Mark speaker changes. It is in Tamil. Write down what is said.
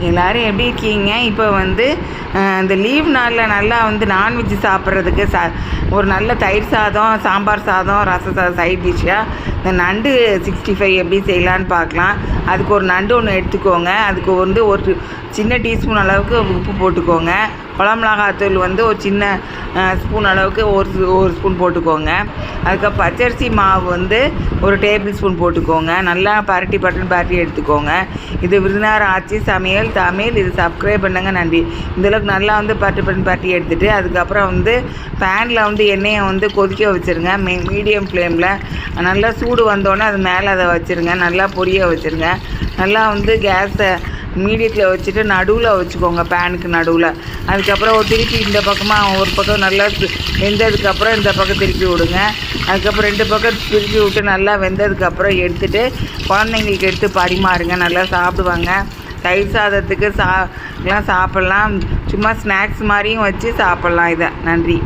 Speaker 1: எல்லோரும் எப்படி இருக்கீங்க? இப்போ வந்து இந்த லீவ் நாளில் நல்லா வந்து நான்வெஜ் சாப்பிட்றதுக்கு ஒரு நல்ல தயிர் சாதம், சாம்பார் சாதம், ரச சாதம் சைட் டிஷ்ஷாக இந்த நண்டு 65 எப்படி செய்யலான்னு பார்க்கலாம். அதுக்கு ஒரு நண்டு ஒன்று எடுத்துக்கோங்க. அதுக்கு வந்து ஒரு சின்ன டீஸ்பூன் அளவுக்கு உப்பு போட்டுக்கோங்க. குழம்புமிளகாத்தூள் வந்து ஒரு சின்ன ஸ்பூன் அளவுக்கு ஒரு ஸ்பூன் போட்டுக்கோங்க. அதுக்கப்புறம் பச்சரிசி மாவு வந்து ஒரு டேபிள் ஸ்பூன் போட்டுக்கோங்க. நல்லா பரட்டி எடுத்துக்கோங்க. இது விருதுநகர் ஆச்சி சமையல் தமிழ். இது சப்ஸ்கிரைப் பண்ணுங்க. நன்றி. இந்தளவுக்கு நல்லா வந்து பரட்டி எடுத்துகிட்டு அதுக்கப்புறம் வந்து பேனில் வந்து எண்ணெயை வந்து கொதிக்க வச்சுருங்க. மீடியம் ஃப்ளேமில் நல்லா சூடு வந்தோடனே அது மேலே அதை வச்சுருங்க. நல்லா பொரிய வச்சுருங்க. நல்லா வந்து கேஸை மீடியத்தில் வச்சுட்டு நடுவில் வச்சுக்கோங்க, பேனுக்கு நடுவில். அதுக்கப்புறம் திருப்பி இந்த பக்கமாக ஒரு பக்கம் நல்லா வெந்ததுக்கப்புறம் இந்த பக்கம் திருப்பி விடுங்க. அதுக்கப்புறம் 2 பக்கம் திருப்பி விட்டு நல்லா வெந்ததுக்கப்புறம் எடுத்துகிட்டு குழந்தைங்களுக்கு எடுத்து பரிமாறுங்க. நல்லா சாப்பிடுவாங்க. தயிர் சாதத்துக்கு எல்லாம் சாப்பிட்லாம். சும்மா ஸ்நாக்ஸ் மாதிரியும் வச்சு சாப்பிட்லாம் இதை. நன்றி.